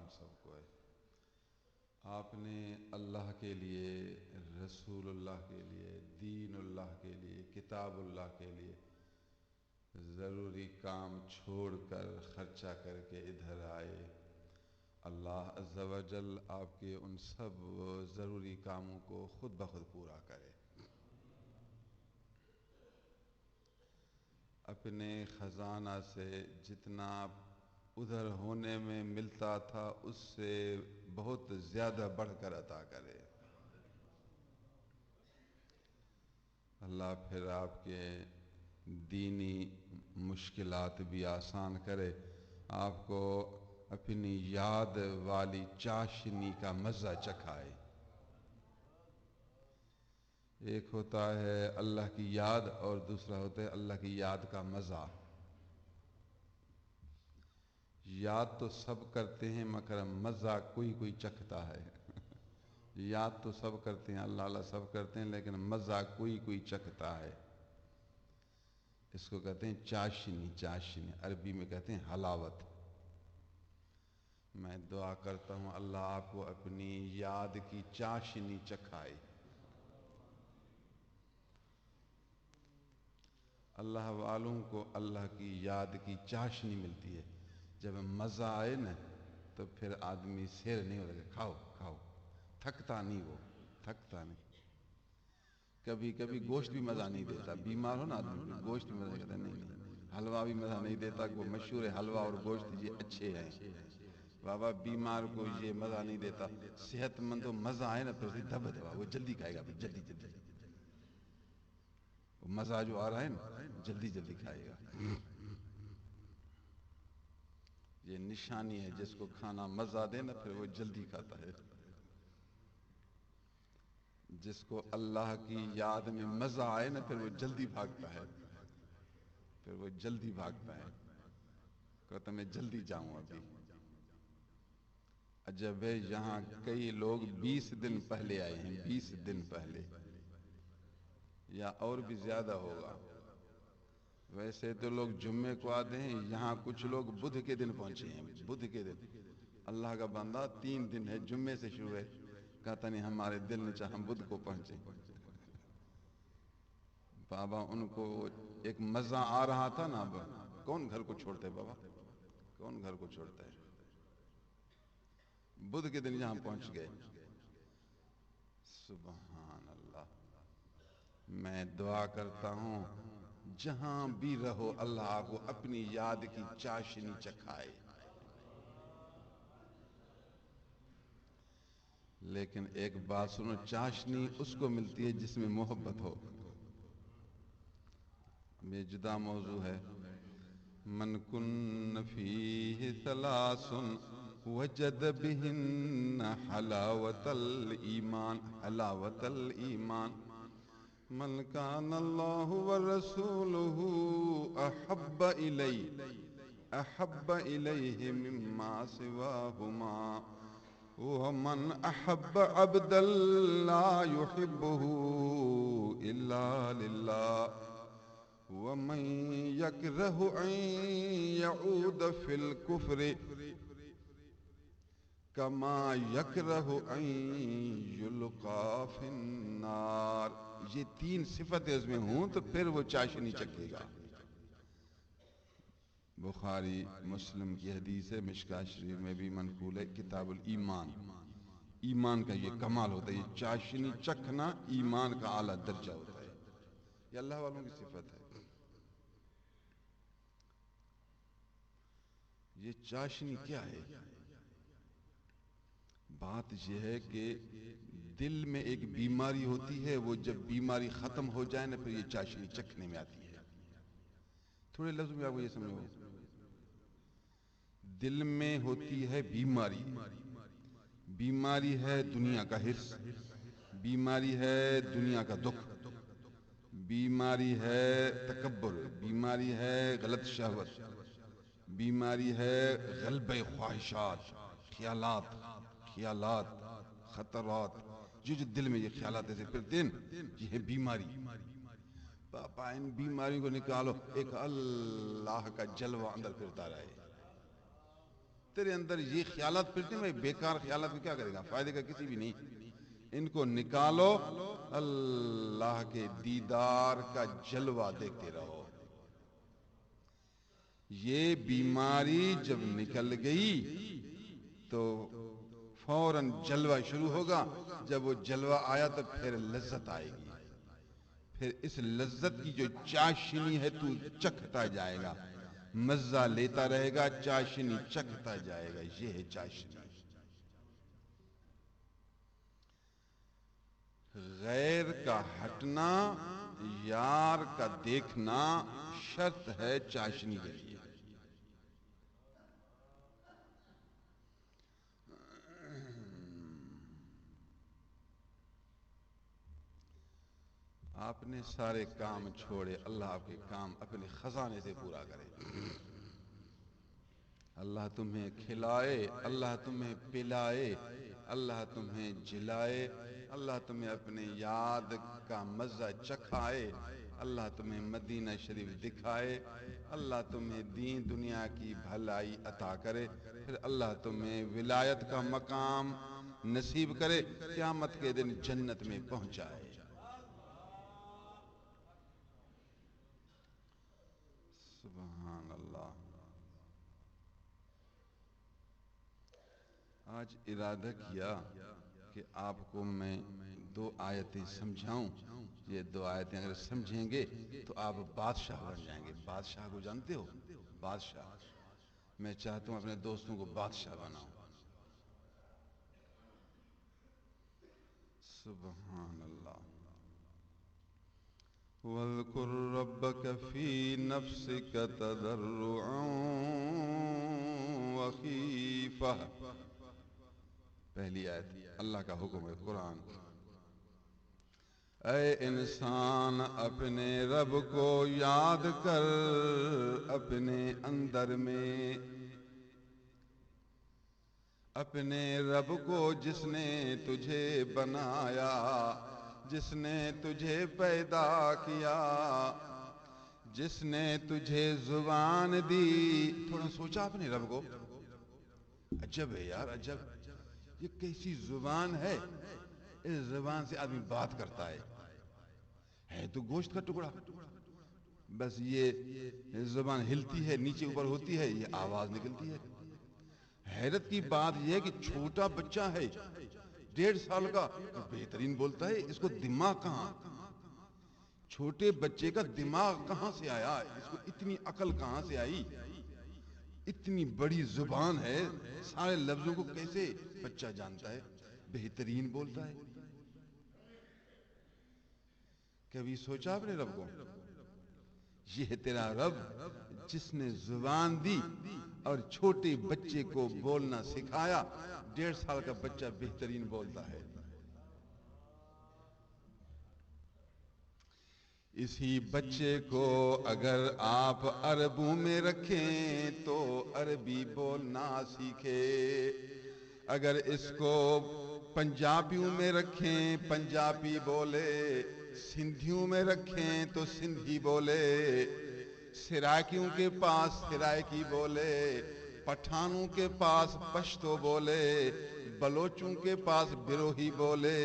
ہم سب کو ہے۔ آپ نے اللہ کے لیے، رسول اللہ کے لیے، دین اللہ کے لیے، کتاب اللہ کے لیے ضروری کام چھوڑ کر خرچہ کر کے ادھر آئے۔ اللہ عز و جل آپ کے ان سب ضروری کاموں کو خود بخود پورا کرے۔ اپنے خزانہ سے جتنا ادھر ہونے میں ملتا تھا اس سے بہت زیادہ بڑھ کر عطا کرے۔ اللہ پھر آپ کے دینی مشکلات بھی آسان کرے، آپ کو اپنی یاد والی چاشنی کا مزہ چکھائے۔ ایک ہوتا ہے اللہ کی یاد اور دوسرا ہوتا ہے اللہ کی یاد کا مزہ۔ یاد تو سب کرتے ہیں مگر مزہ کوئی کوئی چکھتا ہے۔ یاد تو سب کرتے ہیں، اللہ اللہ سب کرتے ہیں، لیکن مزہ کوئی کوئی چکھتا ہے۔ اس کو کہتے ہیں چاشنی، چاشنی عربی میں کہتے ہیں حلاوت۔ میں دعا کرتا ہوں اللہ آپ کو اپنی یاد کی چاشنی چکھائے۔ اللہ والوں کو اللہ کی یاد کی چاشنی ملتی ہے۔ جب مزہ آئے نا تو پھر آدمی سیر نہیں ہو رہا، کھاؤ کھاؤ، تھکتا نہیں، وہ تھکتا نہیں۔ کبھی کبھی گوشت بھی مزہ نہیں دیتا، بیمار ہو نا آدمی گوشت بھی مزہ کہتا نہیں نہیں، حلوہ بھی مزہ نہیں دیتا، وہ مشہور ہے حلوہ اور گوشت یہ اچھے ہیں بابا، بیمار کو یہ مزہ نہیں دیتا۔ صحت مند ہو مزہ آئے نا پھر دب دبا وہ جلدی کھائے گا، پھر جلدی جلدی وہ مزہ جو آ رہا ہے نا جلدی جلدی کھائے گا۔ یہ نشانی ہے، جس کو کھانا مزہ دے نا پھر وہ جلدی کھاتا ہے۔ جس کو اللہ کی یاد میں مزہ آئے نا پھر وہ جلدی بھاگتا ہے، پھر وہ جلدی بھاگتا ہے، کہتا میں جلدی جاؤں ابھی۔ عجب ہے یہاں کئی لوگ 20 دن پہلے آئے ہیں، 20 دن پہلے یا اور بھی زیادہ ہوگا۔ ویسے تو لوگ جمعے کو آتے ہیں، یہاں کچھ لوگ بدھ کے دن پہنچے ہیں، بدھ کے دن۔ اللہ کا بندہ 3 دن ہے، جمعے سے شروع ہے، کہتا نہیں ہمارے دل نے چاہا ہم بدھ کو پہنچے۔ بابا ان کو ایک مزہ آ رہا تھا نا، کون گھر کو چھوڑتا ہے بابا، کون گھر کو چھوڑتا ہے؟ بدھ کے دن یہاں پہنچ گئے۔ سبحان اللہ۔ میں دعا کرتا ہوں جہاں بھی رہو اللہ کو اپنی یاد کی چاشنی چکھائے۔ لیکن ایک بات سنو، چاشنی اس کو ملتی ہے جس میں محبت ہو۔ یہ جدا موضوع ہے۔ من کن فیہ ثلاث وجد بہن حلاوت الایمان، حلاوت الایمان۔ من کان اللہ ورسولہ احب الیہ مما سواہما، ومن احب عبدا لا يحبه الا للہ، ومن يكره ان يعود في الكفر كما يكره ان يلقى في النار۔ یہ 3 صفتیں اس میں ہوں تو پھر وہ چاشنی چکھے گا۔ بخاری مسلم کی حدیث ہے، مشکوٰۃ شریف میں بھی منقول ہے، کتاب الایمان۔ ایمان کا یہ کمال ہوتا ہے، یہ چاشنی چکھنا ایمان کا اعلیٰ درجہ ہوتا ہے، یہ اللہ والوں کی صفت ہے۔ یہ چاشنی کیا ہے؟ بات یہ ہے کہ دل میں ایک بیماری ہوتی ہے، وہ جب بیماری ختم ہو جائے نا پھر یہ چاشنی چکھنے میں آتی ہے۔ تھوڑے لفظ میں آپ کو یہ سمجھو، دل میں ہوتی ہے بیماری، بیماری ہے دنیا کا حرص، بیماری ہے دنیا کا دکھ، بیماری ہے تکبر، بیماری ہے غلط شہوت، بیماری ہے غلبہ خواہشات، خیالات، خطرات، جو دل میں یہ خیالات ایسے پھرتے ہیں یہ ہے بیماری۔ پاپا ان بیماریوں کو نکالو، ایک اللہ کا جلوہ اندر پھرتا رہے۔ تیرے اندر یہ خیالات پھرتے ہیں، میں بیکار خیالات کو کیا کرے گا، فائدے کا کسی بھی نہیں، ان کو نکالو، اللہ کے دیدار کا جلوہ دیکھتے رہو۔ یہ بیماری جب نکل گئی تو فوراً جلوہ شروع ہوگا، جب وہ جلوہ آیا تو پھر لذت آئے گی، پھر اس لذت کی جو چاشنی ہے تو چکھتا جائے گا، مزہ لیتا رہے گا، چاشنی چکھتا جائے گا، یہ ہے چاشنی۔ غیر کا ہٹنا، یار کا دیکھنا شرط ہے چاشنی کے لیے۔ آپ نے سارے کام چھوڑے، اللہ آپ کے کام اپنے خزانے سے پورا کرے۔ اللہ تمہیں کھلائے، اللہ تمہیں پلائے، اللہ تمہیں جلائے، اللہ تمہیں اپنے یاد کا مزہ چکھائے، اللہ تمہیں مدینہ شریف دکھائے، اللہ تمہیں دین دنیا کی بھلائی عطا کرے، پھر اللہ تمہیں ولایت کا مقام نصیب کرے، قیامت کے دن جنت میں پہنچائے۔ سبحان اللہ۔ آج ارادہ کیا کہ آپ کو میں 2 آیتیں سمجھاؤں، یہ 2 آیتیں اگر سمجھیں گے تو آپ بادشاہ بن جائیں گے۔ بادشاہ کو جانتے ہو؟ بادشاہ، میں چاہتا ہوں اپنے دوستوں کو بادشاہ بناؤں۔ سبحان اللہ۔ وَاذْكُرْ رَبَّكَ فِي نَفْسِكَ تَضَرُّعًا وَخِيفَةً، پہلی آیت اللہ کا حکم ہے قرآن۔ اے انسان اپنے رب کو یاد کر اپنے اندر میں، اپنے رب کو جس نے تجھے بنایا، جس نے تجھے پیدا کیا، جس نے تجھے زبان دی۔ تھوڑا سوچا اپنے رب کو؟ عجب ہے یار، عجب، یہ کیسی زبان ہے، اس زبان سے آدمی بات کرتا ہے تو گوشت کا ٹکڑا، بس یہ زبان ہلتی ہے، نیچے اوپر ہوتی ہے، یہ آواز نکلتی ہے۔ حیرت کی بات یہ ہے کہ چھوٹا بچہ ہے 1.5 سال کا، بہترین بولتا ہے، اس کو دماغ کہاں، چھوٹے بچے کا دماغ کہاں سے آیا، اس کو اتنی عقل کہاں سے آئی، اتنی بڑی زبان ہے، سارے لفظوں کو کیسے بچہ جانتا ہے، بہترین بولتا ہے۔ کبھی سوچا اپنے رب کو؟ یہ ہے تیرا رب جس نے زبان دی اور چھوٹے بچے کو بولنا سکھایا، 1.5 سال کا بچہ بہترین بولتا ہے۔ اسی بچے کو اگر آپ عربوں میں رکھیں تو عربی بولنا سیکھے، اگر اس کو پنجابیوں میں رکھیں پنجابی بولے، سندھیوں میں رکھیں تو سندھی بولے، سرائکیوں کے پاس سرائکی بولے، پٹھانوں کے پاس پشتو بولے، بلوچوں کے پاس بروہی بولے،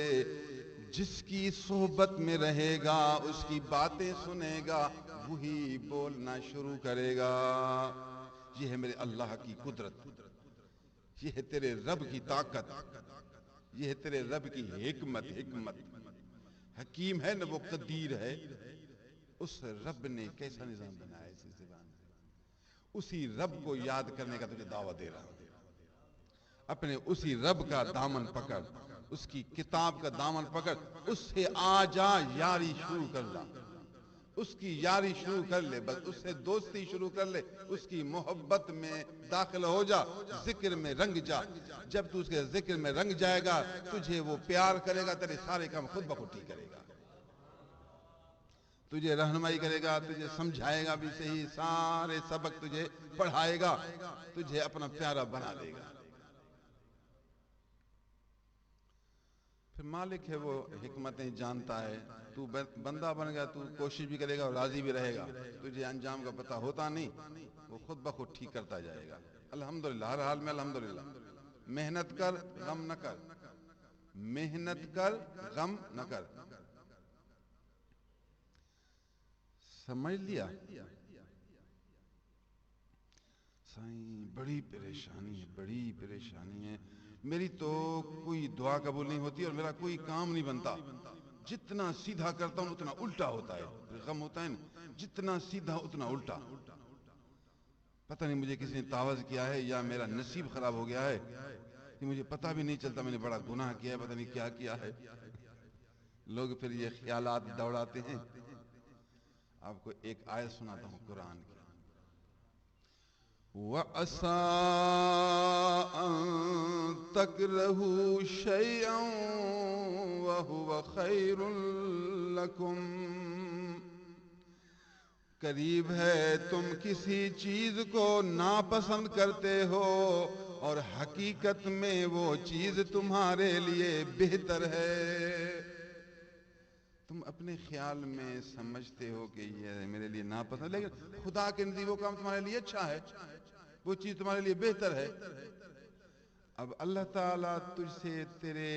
جس کی صحبت میں رہے گا اس کی باتیں سنے گا وہی بولنا شروع کرے گا۔ یہ ہے میرے اللہ کی قدرت، یہ ہے تیرے رب کی طاقت، یہ ہے تیرے رب کی حکمت۔ حکیم ہے نہ وہ قدیر ہے، اس رب نے کیسا نظام بنایا اس زبان میں، اسی رب کو یاد کرنے کا تجھے دعوت دے رہا ہوں۔ اپنے اسی رب کا دامن پکڑ، اس کی کتاب کا دامن پکڑ، اس سے آ جا، یاری شروع کر لا، اس کی یاری شروع کر لے، بس اس سے دوستی شروع کر لے، اس کی محبت میں داخل ہو جا، ذکر میں رنگ جا۔ جب تو اس کے ذکر میں رنگ جائے گا تجھے وہ پیار کرے گا، تیرے سارے کام خود بخود ٹھیک کرے گا، تجھے رہنمائی کرے گا، تجھے سمجھائے گا بھی صحیح، سارے سبق تجھے پڑھائے گا، تجھے اپنا پیارا بنا دے گا۔ پھر مالک ہے وہ حکمتیں جانتا ہے، تو بندہ بن گیا، تو کوشش بھی کرے گا اور راضی بھی رہے گا، تجھے انجام کا پتہ ہوتا نہیں، وہ خود بخود ٹھیک کرتا جائے گا۔ الحمدللہ، ہر حال میں الحمدللہ. محنت کر غم نہ کر، محنت کر غم نہ کر. سمجھ لیا؟ سائیں بڑی پریشانی ہے، بڑی پریشانی ہے میری. تو کوئی دعا قبول نہیں ہوتی اور میرا کوئی کام نہیں بنتا. جتنا سیدھا کرتا ہوں اتنا الٹا ہوتا ہے. غم ہوتا ہے نا، جتنا سیدھا اتنا الٹا. پتہ نہیں مجھے کسی نے تعوذ کیا ہے یا میرا نصیب خراب ہو گیا ہے، کہ مجھے پتہ بھی نہیں چلتا میں نے بڑا گناہ کیا ہے، پتہ نہیں کیا کیا ہے. لوگ پھر یہ خیالات دوڑاتے ہیں. آپ کو ایک آیت سناتا ہوں قرآن کی. وَعَسَىٰ أَن تَكْرَهُوا شَيْئًا وَهُوَ خَيْرٌ لَكُمْ. قریب ہے تم کسی چیز کو ناپسند کرتے ہو اور حقیقت میں وہ چیز تمہارے لیے بہتر ہے. تم اپنے خیال میں سمجھتے ہو کہ یہ میرے لیے ناپسند، لیکن خدا کے نزدیک وہ کام تمہارے لیے اچھا ہے، وہ چیز تمہارے لیے بہتر ہے. اب اللہ تعالیٰ تجھ سے تیرے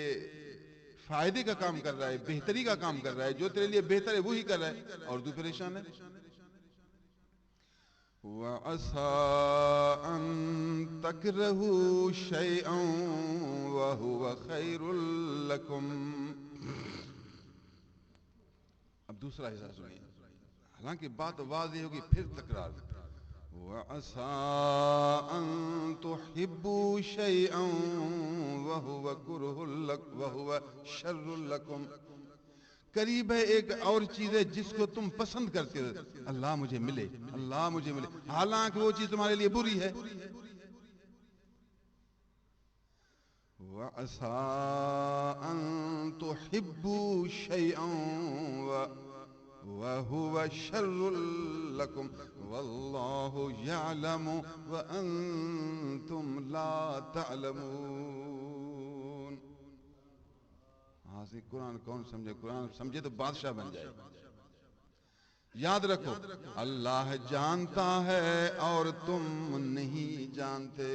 فائدے کا کام کر رہا ہے، بہتری کا کام کر رہا ہے. جو تیرے لیے بہتر ہے وہی کر رہا ہے اور تو پریشان ہے. وَعَسَىٰ أَن تَكْرَهُوا شَيْئًا وَهُوَ خَيْرٌ لَكُمْ. اب دوسرا حصہ سنیے، حالانکہ بات واضح ہوگی پھر تکرار. وَعَسَىٰ أَن تُحِبُّوا شَيْئًا وَهُوَ شَرٌّ لَكُمْ. قریب ہے ایک اور چیز ہے جس کو تم پسند کرتے ہو، اللہ مجھے ملے، اللہ مجھے ملے، حالانکہ وہ چیز تمہارے لیے بری ہے. وَعَسَىٰ أَن تُحِبُّوا شَيْئًا وَهُوَ شَرٌّ لَكُمْ وَاللَّهُ يَعْلَمُ وَأَنتُمْ لَا تَعْلَمُونَ. ہاں سے قرآن کون سمجھے؟ قرآن سمجھے تو بادشاہ بن جائے. یاد رکھو اللہ جانتا ہے اور تم نہیں جانتے.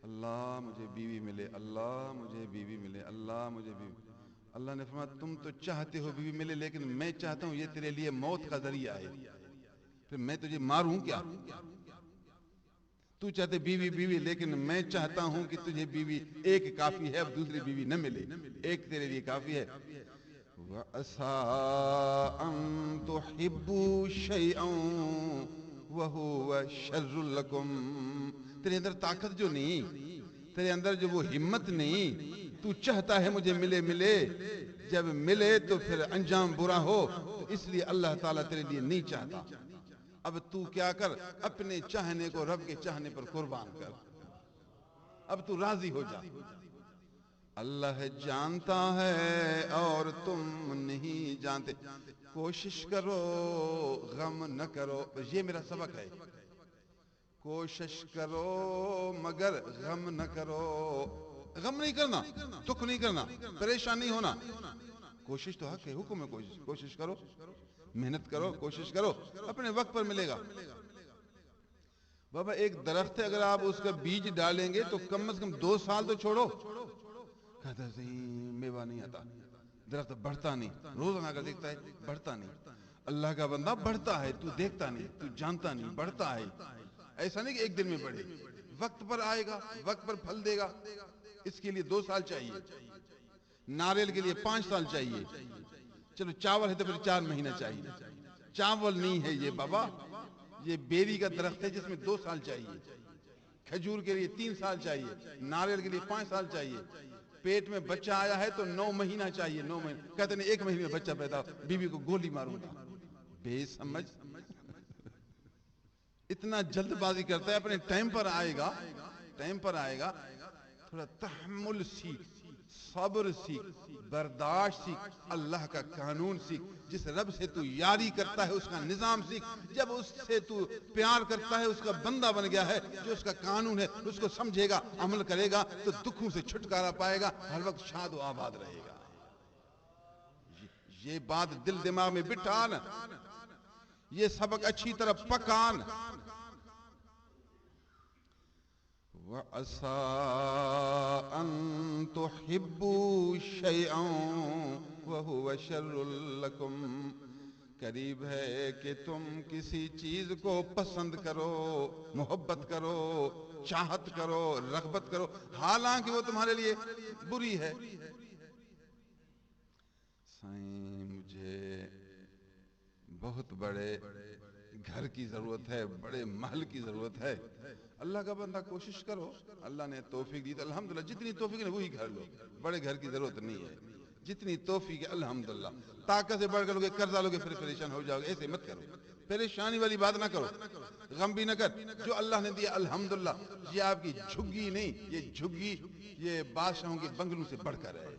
اللہ مجھے بیوی ملے، اللہ مجھے بیوی ملے، اللہ مجھے بیوی. اللہ نے فرمایا تم تو چاہتے ہو بیوی ملے، لیکن میں چاہتا ہوں یہ تیرے لیے موت کا ذریعہ ہے. پھر میں تجھے ماروں کیا؟ تو چاہتے بیوی بیوی، لیکن میں چاہتا ہوں کہ تجھے بیوی ایک کافی ہے، اب دوسری بیوی نہ ملے، ایک تیرے لیے کافی ہے. وَعَسَىٰ أَن تُحِبُّوا شَيْئًا وَهُوَ شَرٌّ لَكُمْ. تیرے اندر طاقت جو نہیں، تیرے اندر جو وہ ہمت نہیں، تو چاہتا ہے مجھے ملے ملے، جب ملے تو پھر انجام برا ہو، تو اس لیے اللہ تعالیٰ تیرے لیے نہیں چاہتا. اب تو کیا کر، اپنے چاہنے کو رب کے چاہنے پر قربان کر. اب تو راضی ہو جا. اللہ جانتا ہے اور تم نہیں جانتے. کوشش کرو غم نہ کرو. یہ میرا سبق ہے. کوشش کرو مگر غم نہ کرو. غم نہیں کرنا، دکھ نہیں کرنا، پریشان نہیں ہونا. کوشش تو حق ہے، حکم ہے کوشش. کوشش کرو، محنت کرو، کوشش کرو، اپنے وقت پر ملے گا. بابا ایک درخت ہے، اگر آپ اس کا بیج ڈالیں گے تو کم از کم 2 سال تو چھوڑو. کہتا ہے میوہ نہیں آتا، درخت بڑھتا نہیں. روزانہ اگر دیکھتا ہے بڑھتا نہیں. اللہ کا بندہ بڑھتا ہے، تو دیکھتا نہیں، تو جانتا نہیں، بڑھتا ہے. ایسا نہیں کہ ایک دن میں بڑھے، وقت پر آئے گا، وقت پر پھل دے گا. اس کے لیے 2 سال چاہیے. ناریل کے لیے 5 سال چاہیے. چلو چاول ہے تو پھر 4 مہینہ چاہیے. چاول نہیں ہے یہ بابا، یہ بیری کا درخت ہے جس میں 2 سال چاہیے. کھجور کے لیے 3 سال چاہیے. ناریل کے لیے 5 سال چاہیے. پیٹ میں بچہ آیا ہے تو 9 مہینہ چاہیے. 9 مہینہ کہتے ہیں 1 مہینے میں بچہ پیدا، بیوی کو گولی ماروں گا. بے سمجھ. اتنا جلد بازی کرتا ہے. اپنے ٹائم پر آئے گا، ٹائم پر آئے گا. تھوڑا تحمل سیکھ، صبر سیکھ، برداشت سیکھ، اللہ کا قانون سیکھ. جس رب سے تو یاری کرتا ہے اس کا نظام سیکھ. جب اس سے تو پیار کرتا ہے، اس کا بندہ بن گیا ہے، جو اس کا قانون ہے اس کو سمجھے گا، عمل کرے گا تو دکھوں سے چھٹکارا پائے گا، ہر وقت شاد و آباد رہے گا. یہ بات دل دماغ میں بٹھان، یہ سبق اچھی طرح پکان. وَعَسَىٰ أَن تُحِبُّوا شَيْئًا وَهُوَ شَرٌّ لَكُمْ، قریب ہے کہ تم کسی چیز کو پسند کرو، محبت کرو، چاہت کرو، رغبت کرو، حالانکہ وہ تمہارے لیے بری ہے۔ سائیں مجھے بہت بڑے گھر کی ضرورت ہے، بڑے محل کی ضرورت ہے۔ اللہ کا بندہ کوشش کرو، اللہ نے توفیق دی تو الحمدللہ، جتنی توفیق ہے وہی گھر لو، بڑے گھر کی ضرورت نہیں ہے، جتنی توفیق ہے الحمدللہ۔ طاقت سے بڑھ کر لوگے، قرضہ لوگے، پھر پریشان ہو جاؤ گے، ایسے مت کرو، پریشانی والی بات نہ کرو، غم بھی نہ کر، جو اللہ نے دیا الحمدللہ۔ یہ آپ کی جھگی نہیں، یہ جھگی یہ بادشاہوں کے بنگلوں سے بڑھ کر ہے۔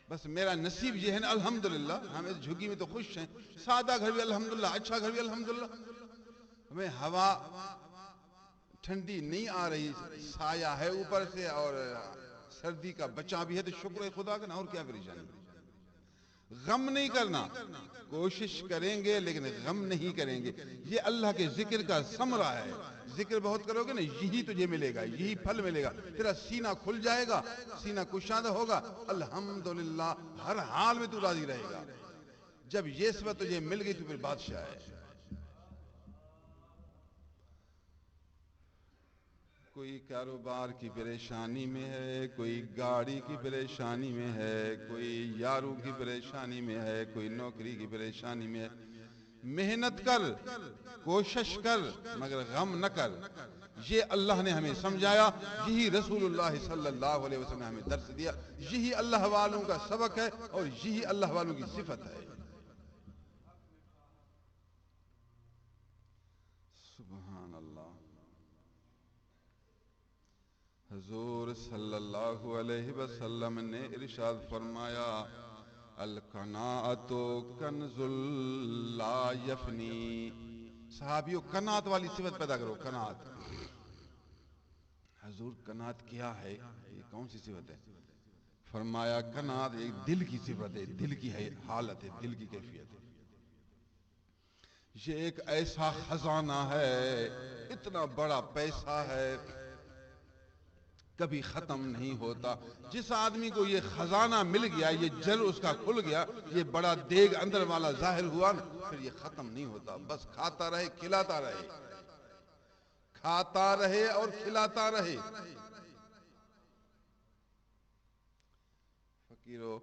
بس میرا نصیب یہ ہے نا الحمدللہ، ہم اس جھگی میں تو خوش ہیں، سادہ گھر بھی الحمدللہ، اچھا گھر بھی الحمدللہ، ہمیں ہوا ٹھنڈی نہیں آ رہی، سایہ ہے اوپر سے اور سردی کا بچا بھی ہے، تو شکر ہے خدا کا نا، اور کیا پریشانی۔ غم نہیں کرنا، کوشش کریں گے لیکن غم نہیں کریں گے، یہ اللہ کے ذکر کا ثمرہ ہے۔ ذکر بہت کرو گے نا، یہی تجھے ملے گا، یہی پھل ملے گا، تیرا سینہ کھل جائے گا، سینہ کشادہ ہوگا، الحمدللہ ہر حال میں تو راضی رہے گا۔ جب یہ صفت تجھے مل گئی تو پھر بادشاہ ہے۔ کوئی کاروبار کی پریشانی میں ہے، کوئی گاڑی کی پریشانی میں ہے، کوئی یاروں کی پریشانی میں ہے، کوئی نوکری کی پریشانی میں ہے، محنت کر، کوشش کر، مگر غم نہ کر۔ یہ اللہ نے ہمیں سمجھایا، یہی رسول اللہ صلی اللہ علیہ وسلم نے ہمیں درس دیا، یہی اللہ والوں کا سبق ہے اور یہی اللہ والوں کی صفت ہے۔ سبحان اللہ۔ حضور صلی اللہ علیہ وسلم نے ارشاد فرمایا، القناعۃ کنز لا یفنی۔ صحابیوں قناعت والی صفت پیدا کرو، قناعت۔ حضور قناعت کیا ہے، یہ کون سی صفت ہے؟ فرمایا قناعت ایک دل کی صفت ہے، دل کی حالت ہے، دل کی کیفیت ہے۔ یہ ایک ایسا خزانہ ہے، اتنا بڑا پیسہ ہے، کبھی ختم نہیں ہوتا۔ جس آدمی کو یہ خزانہ مل گیا، یہ جل اس کا کھل گیا، یہ بڑا دیگ اندر والا ظاہر ہوا نا، پھر یہ ختم نہیں ہوتا، بس کھاتا رہے، کھلاتا رہے، کھاتا رہے اور کھلاتا رہے۔ فقیرو،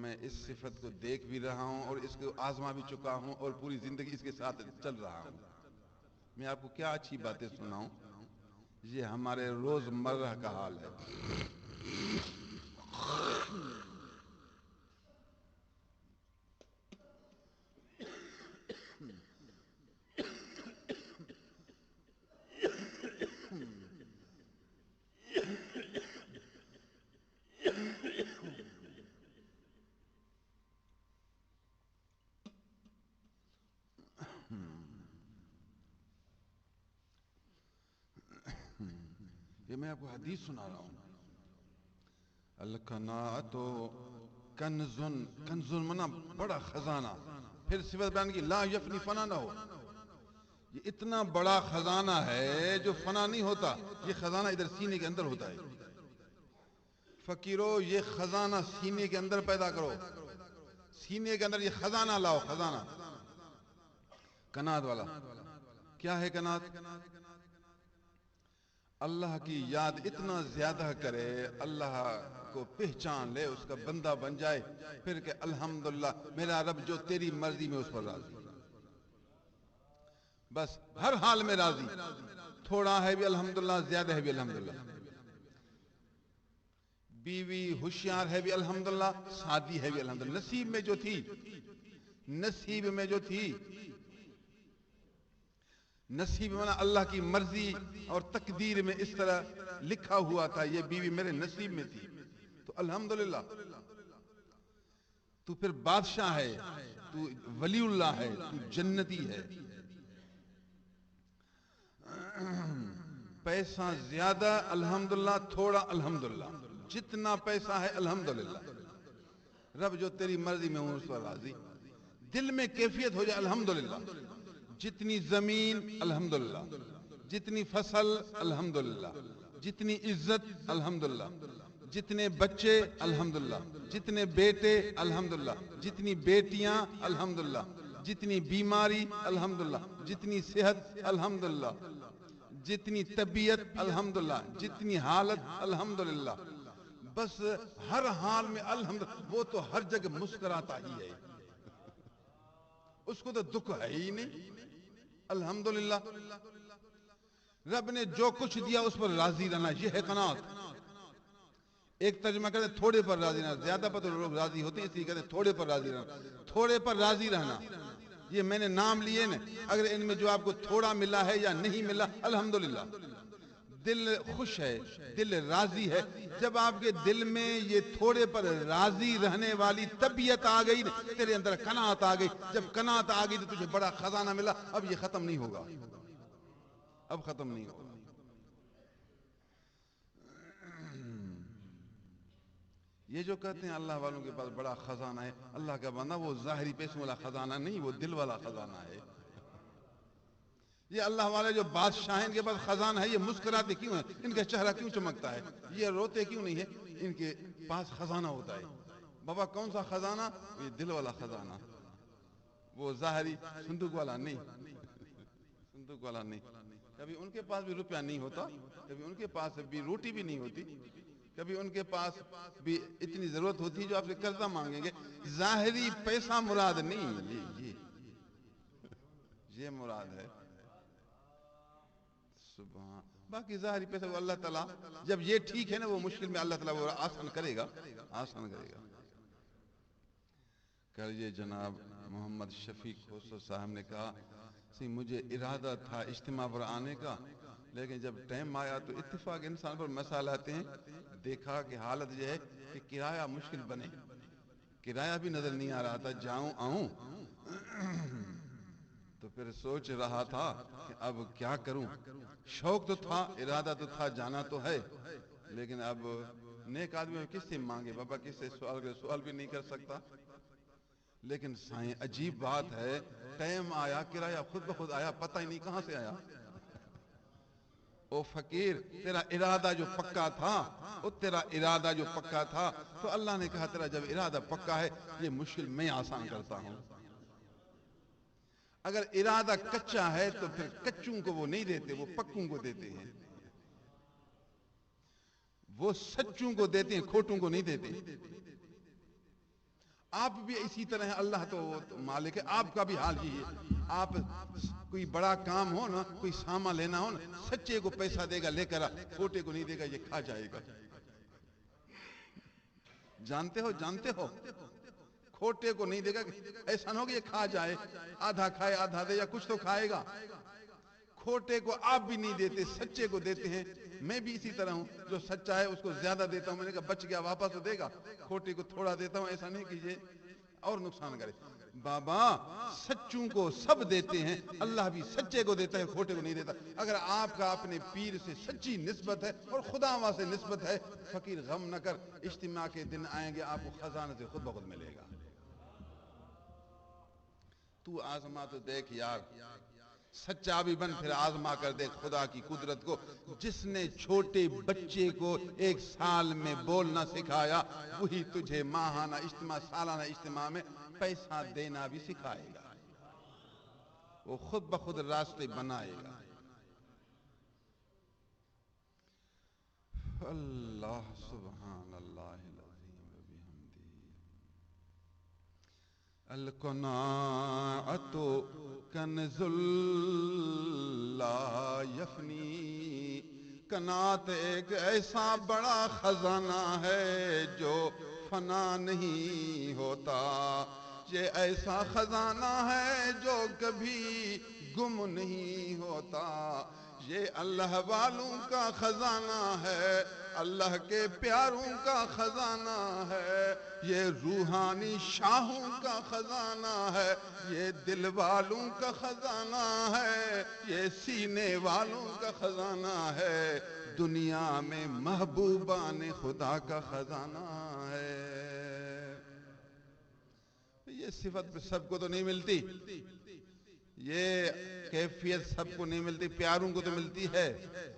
میں اس صفت کو دیکھ بھی رہا ہوں اور اس کو آزما بھی چکا ہوں اور پوری زندگی اس کے ساتھ چل رہا ہوں۔ میں آپ کو کیا اچھی باتیں سناؤں، یہ ہمارے روزمرہ کا حال ہے۔ یہ میں آپ کو حدیث سنا رہا ہوں، القناعۃ کنزن، کنزن منا بڑا خزانہ، پھر صفت بیان کی لا یفنی، فنا نہ ہو۔ یہ اتنا بڑا خزانہ ہے جو فنا نہیں ہوتا، یہ خزانہ ادھر سینے کے اندر ہوتا ہے۔ فقیرو، یہ خزانہ سینے کے اندر پیدا کرو، سینے کے اندر یہ خزانہ لاؤ، خزانہ قناعت والا۔ کیا ہے قناعت؟ اللہ کی یاد اتنا زیادہ کرے، اللہ کو پہچان لے، اس کا بندہ بن جائے، پھر کہ الحمدللہ میرا رب جو تیری مرضی میں اس پر راضی، بس ہر حال میں راضی، تھوڑا ہے بھی الحمدللہ، زیادہ ہے بھی الحمدللہ، بیوی ہوشیار ہے بھی الحمدللہ، شادی ہے بھی الحمدللہ، نصیب میں جو تھی، نصیب میں جو تھی، نصیب میں اللہ کی مرضی اور تقدیر میں اس طرح لکھا ہوا تھا، یہ بیوی میرے نصیب میں تھی، تو الحمدللہ تو پھر بادشاہ ہے، تو ولی اللہ ہے، تو جنتی ہے۔ پیسہ زیادہ الحمدللہ، تھوڑا الحمدللہ، جتنا پیسہ ہے الحمدللہ، رب جو تیری مرضی میں ہوں اس پر راضی، دل میں کیفیت ہو جائے الحمدللہ، جتنی زمین الحمدللہ، جتنی فصل الحمدللہ، جتنی عزت الحمدللہ، جتنے بچے الحمدللہ، جتنے بیٹے الحمدللہ، جتنی بیٹیاں الحمدللہ، جتنی بیماری الحمدللہ، جتنی صحت الحمدللہ، جتنی طبیعت الحمدللہ، جتنی حالت الحمدللہ، بس ہر حال میں الحمدللہ. وہ تو ہر جگہ مسکراتا ہی ہے، اس کو تو دکھ ہے ہی نہیں. الحمدللہ رب نے جو کچھ دیا اس پر راضی رہنا، یہ ہے قناعت. ایک ترجمہ کہتے ہیں تھوڑے پر راضی رہنا، زیادہ پر تو لوگ راضی ہوتے ہیں، اس لیے کہتے ہیں تھوڑے پر راضی رہنا. تھوڑے پر راضی رہنا، یہ میں نے نام لیے نا، اگر ان میں جو آپ کو تھوڑا ملا ہے یا نہیں ملا الحمدللہ، دل خوش ہے، دل راضی ہے. جب آپ کے دل میں یہ تھوڑے پر راضی رہنے والی طبیعت آ گئی، تیرے اندر قناعت آ گئی. جب قناعت آ گئی تو تجھے بڑا خزانہ ملا. اب یہ ختم نہیں ہوگا، اب ختم نہیں ہوگا. یہ جو کہتے ہیں اللہ والوں کے پاس بڑا خزانہ ہے، اللہ کا بندہ وہ ظاہری پیسوں والا خزانہ نہیں، وہ دل والا خزانہ ہے. یہ اللہ والے جو بادشاہ ہیں ان کے پاس خزانہ ہے، یہ مسکراتے کیوں ہیں؟ ان کا چہرہ کیوں چمکتا ہے؟ یہ روتے کیوں نہیں ہے؟ ان کے پاس خزانہ ہوتا ہے. بابا کون سا خزانہ؟ یہ دل والا خزانہ، وہ ظاہری صندوق والا نہیں، صندوق والا نہیں. کبھی ان کے پاس بھی روپیہ نہیں ہوتا، کبھی ان کے پاس بھی روٹی بھی نہیں ہوتی، کبھی ان کے پاس بھی اتنی ضرورت ہوتی ہے جو آپ سے قرضہ مانگیں گے. ظاہری پیسہ مراد نہیں، یہ مراد ہے. سبحان. باقی ظاہری پیسہ وہ اللہ تعالیٰ جب یہ ٹھیک ہے نا، وہ مشکل میں اللہ تعالیٰ وہ آسان کرے گا، آسان کرے گا. کل یہ جناب محمد شفیق خوسو صاحب نے کہا مجھے ارادہ تھا اجتماع پر آنے کا، لیکن جب ٹائم آیا تو اتفاق انسان پر مسائل آتے ہیں. دیکھا کہ حالت یہ ہے کہ کرایہ مشکل بنے، کرایہ بھی نظر نہیں آ رہا تھا، جاؤں آؤں. تو پھر سوچ رہا تھا کہ اب کیا کروں. شوق تو تھا، ارادہ تو تھا، جانا تو ہے، لیکن اب نیک آدمی کس سے مانگے بابا، کس سے سوال بھی نہیں کر سکتا. لیکن سائیں عجیب بات ہے، ٹائم آیا کرایہ خود بخود آیا، پتہ ہی نہیں کہاں سے آیا. او فقیر تیرا ارادہ جو پکا تھا، او تیرا ارادہ جو پکا تھا، تو اللہ نے کہا تیرا جب ارادہ پکا ہے یہ مشکل میں آسان کرتا ہوں. اگر ارادہ کچا ہے تو پھر کچوں کو وہ نہیں دیتے، وہ پکوں کو دیتے ہیں. وہ سچوں کو دیتے ہیں، کھوٹوں کو نہیں دیتے. آپ بھی اسی طرح ہیں، اللہ تو مالک ہے، آپ کا بھی حال یہی ہے. آپ کوئی بڑا کام ہو نا، کوئی سامان لینا ہو نا، سچے کو پیسہ دے گا لے کر آ، کھوٹے کو نہیں دے گا یہ کھا جائے گا. جانتے ہو، جانتے ہو، کھوٹے کو نہیں دے گا، ایسا نہ ہو کہ یہ کھا جائے، آدھا کھائے آدھا دے، یا کچھ تو کھائے گا. کھوٹے کو آپ بھی نہیں دیتے، سچے کو دیتے ہیں. میں بھی اسی طرح ہوں، جو سچا ہے اس کو زیادہ دیتا ہوں. میں نے کہا بچ گیا واپس تو دے گا، کھوٹے کو تھوڑا دیتا ہوں، ایسا نہیں کیجئے اور نقصان کرے. بابا سچوں کو سب دیتے ہیں، اللہ بھی سچے کو دیتا ہے، کھوٹے کو نہیں دیتا. اگر آپ کا اپنے پیر سے سچی نسبت ہے اور خدا وہاں سے نسبت ہے، فقیر غم نہ کر، اجتماع کے دن آئیں گے، آپ کو خزانے سے خود بخود ملے گا. تو آزما تو دیکھ یار، سچا بھی بن، پھر آزما کر دیکھ خدا کی قدرت کو. جس نے چھوٹے بچے کو 1 سال میں بولنا سکھایا، وہی تجھے ماہانہ اجتماع، سالانہ اجتماع میں پیسہ دینا بھی سکھائے گا. وہ خود بخود راستے بنائے گا. اللہ سبحان اللہ العظیم و بحمدہ. القناعت کنز لا یفنی. قناعت ایک ایسا بڑا خزانہ ہے جو فنا نہیں ہوتا. یہ ایسا خزانہ ہے جو کبھی گم نہیں ہوتا. یہ اللہ والوں کا خزانہ ہے، اللہ کے پیاروں کا خزانہ ہے، یہ روحانی شاہوں کا خزانہ ہے، یہ دل والوں کا خزانہ ہے، یہ سینے والوں کا خزانہ ہے، دنیا میں محبوبان خدا کا خزانہ ہے. یہ صفت سب کو تو نہیں ملتی. یہ کیفیت سب کو نہیں ملتی، پیاروں کو تو ملتی ہے.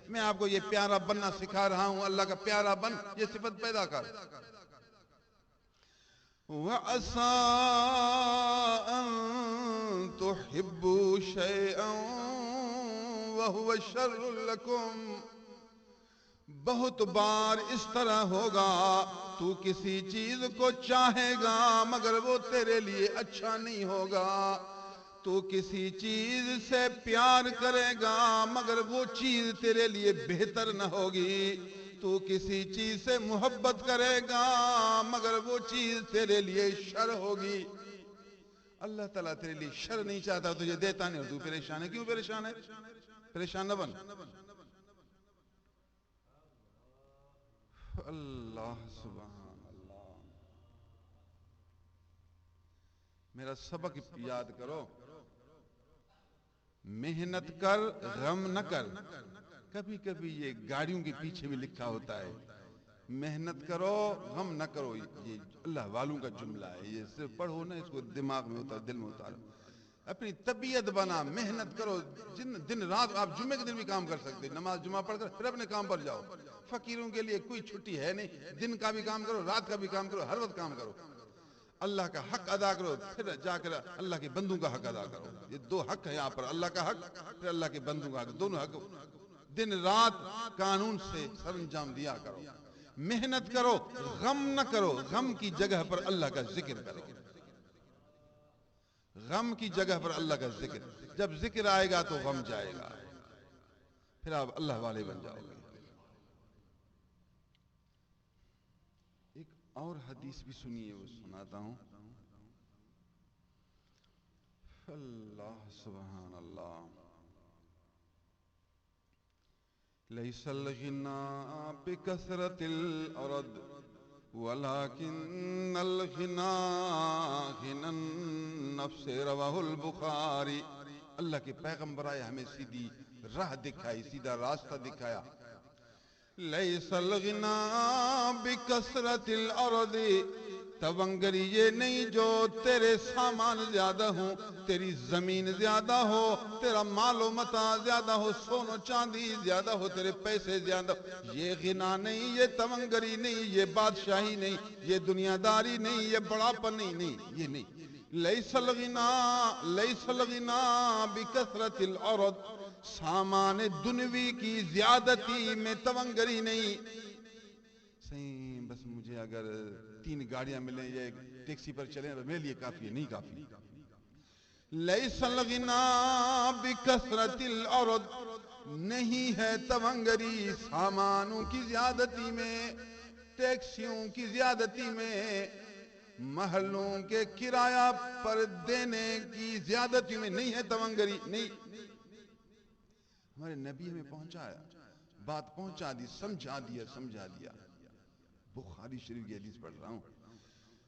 میں آپ کو یہ پیارا بننا سکھا رہا ہوں. اللہ کا پیارا بن، یہ صفت پیدا کر. وَعَسَىٰ أَن تُحِبُّوا شَيْئًا وَهُوَ شَرٌّ لَكُمْ. بہت بار اس طرح ہوگا تو کسی چیز کو چاہے گا مگر وہ تیرے لیے اچھا نہیں ہوگا. تو کسی چیز سے پیار کرے گا مگر وہ چیز تیرے لیے بہتر نہ ہوگی. تو کسی چیز سے محبت کرے گا مگر وہ چیز تیرے لیے شر ہوگی. اللہ تعالیٰ تیرے لیے شر نہیں چاہتا، تجھے دیتا نہیں اور تو پریشان ہے. کیوں پریشان ہے؟ پریشان نہ بن. اللہ سبحان اللہ. میرا سبق یاد کرو. محنت کر، غم نہ کر. کبھی کبھی یہ گاڑیوں کے پیچھے بھی لکھا ہوتا ہے محنت کرو غم نہ کرو. یہ اللہ والوں کا جملہ ہے. یہ صرف پڑھو نا، اس کو دماغ میں اتار، دل میں اتارو. اپنی طبیعت بنا، محنت کرو. دن رات آپ جمعے کے دن بھی کام کر سکتے، نماز جمعہ پڑھ کر پھر اپنے کام پر جاؤ. فقیروں کے لیے کوئی چھٹی ہے نہیں. دن کا بھی کام کرو، رات کا بھی کام کرو، ہر وقت کام کرو. اللہ کا حق ادا کرو، پھر جا کر اللہ کے بندوں کا حق ادا کرو. یہ دو حق ہے یہاں پر، اللہ کا حق پھر اللہ کے بندوں کا حق. دونوں حق دن رات قانون سے سر انجام دیا کرو. محنت کرو، غم نہ کرو. غم کی جگہ پر اللہ کا ذکر کرو. غم کی جگہ پر اللہ کا ذکر. جب ذکر آئے گا تو غم جائے گا، پھر آپ اللہ والے بن جاؤ گے. ایک اور حدیث بھی سنیے، وہ سناتا ہوں. اللہ سبحان اللہ. ليس الغنى بكثرة الأرض ولكن الغنى غنى النفس. رواہ البخاری. اللہ کے پیغمبر آئے، ہمیں سیدھی راہ دکھائی، سیدھا راستہ دکھایا. ليس الغنى بكثرة الأرض. تونگری یہ نہیں جو تیرے سامان زیادہ ہوں، تیری زمین زیادہ ہو، تیرا مال و متاع زیادہ ہو، سون و چاندی زیادہ ہو، تیرے پیسے زیادہ ہو. یہ غنا نہیں، یہ تونگری نہیں، یہ بادشاہی نہیں، یہ دنیا داری نہیں، یہ بڑاپن نہیں. یہ نہیں. لیس الغنا بکثرت الارض. سامان دنوی کی زیادتی میں تونگری نہیں. صحیح بس مجھے اگر 3 گاڑیاں ملیں یا ایک ٹیکسی پر چلیں میرے لیے کافی ہے. نہیں کافی. لیس الغنا بکثرت الارض. نہیں ہے تونگری سامانوں کی زیادتی میں، ٹیکسیوں کی زیادتی میں، محلوں کے کرایہ پر دینے کی زیادتی میں. نہیں ہے تونگری. نہیں. ہمارے نبی ہمیں پہنچایا، بات پہنچا دی، سمجھا دیا. بخاری شریف کی حدیث پڑھ رہا ہوں.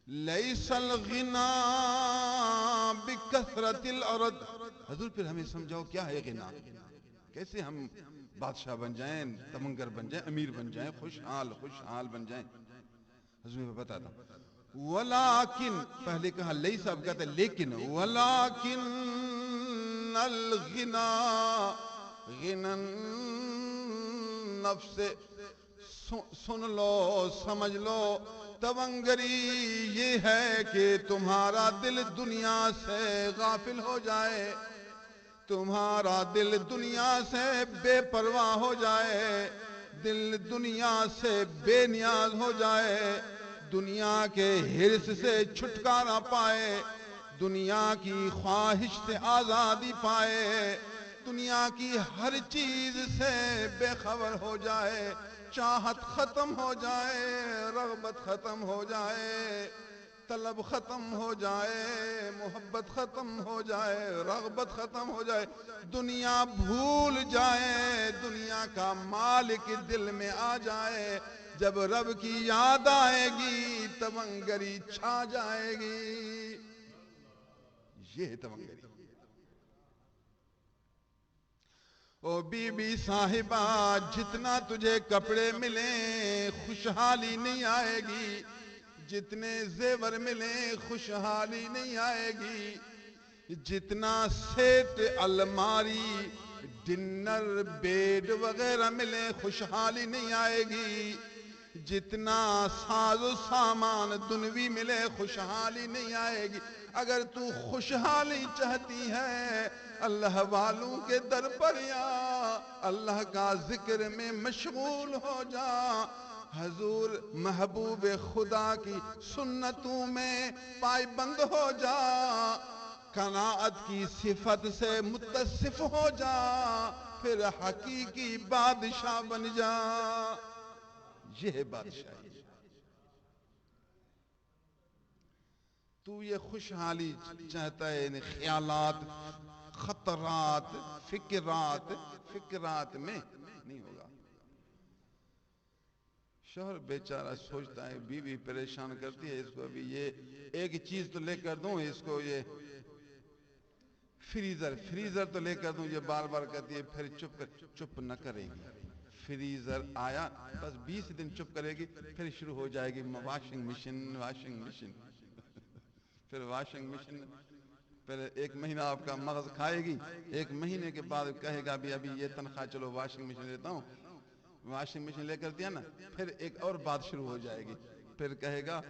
لیس الغنا بکثرت الارض. حضور پھر ہمیں سمجھاؤ کیا ہے غنا، کیسے ہم بادشاہ بن جائیں، تمنگر بن جائیں، امیر بن جائیں، خوشحال بن جائیں. حضور میں بتاتا ہوں. ولیکن پہلے کہا لیس، اب کہتا ہے لیکن. ولیکن الغنا غنا النفس. سن لو، سمجھ لو، تونگری یہ ہے کہ تمہارا دل دنیا سے غافل ہو جائے، تمہارا دل دنیا سے بے پرواہ ہو جائے، دل دنیا سے بے نیاز ہو جائے، دنیا کے حرص سے چھٹکارا پائے، دنیا کی خواہش سے آزادی پائے، دنیا کی ہر چیز سے بے خبر ہو جائے، چاہت ختم ہو جائے، رغبت ختم ہو جائے، طلب ختم ہو جائے، محبت ختم ہو جائے، رغبت ختم ہو جائے، دنیا بھول جائے، دنیا کا مالک دل میں آ جائے. جب رب کی یاد آئے گی تونگری چھا جائے گی. یہ ہے تونگری. او بی بی صاحبہ، جتنا تجھے کپڑے ملیں خوشحالی نہیں آئے گی، جتنے زیور ملیں خوشحالی نہیں آئے گی. جتنا سیٹ الماری ڈنر بیڈ وغیرہ ملے خوشحالی نہیں آئے گی. جتنا ساز و سامان دنوی ملے خوشحالی نہیں آئے گی. اگر تو خوشحالی چاہتی ہے اللہ والوں کے در پر یا اللہ کا ذکر میں مشغول ہو جا. حضور محبوب خدا کی سنتوں میں پائبند ہو جا. قناعت کی صفت سے متصف ہو جا. پھر حقیقی بادشاہ بن جا. یہ ہے بادشاہی. تو یہ خوشحالی چاہتا ہے، یعنی خیالات، خطرات، فکرات میں نہیں ہوگا. شوہر بیچارہ سوچتا ہے، بیوی پریشان کرتی ہے اس کو، ابھی یہ ایک چیز تو لے کر دوں اس کو، یہ فریزر تو لے کر دوں، یہ بار بار کہتی ہے. پھر چپ نہ کرے گی. فریزر آیا بس 20 دن چپ کرے گی، پھر شروع ہو جائے گی واشنگ مشین. پھر واشنگ مشین، پھر 1 مہینہ آپ کا مغز کھائے گی. 1 مہینے کے بعد کہے گا ابھی یہ تنخواہ، چلو واشنگ مشین لیتا ہوں. واشنگ مشین لے کر دیا نا، پھر ایک اور بات شروع ہو جائے گی. پھر کہے گا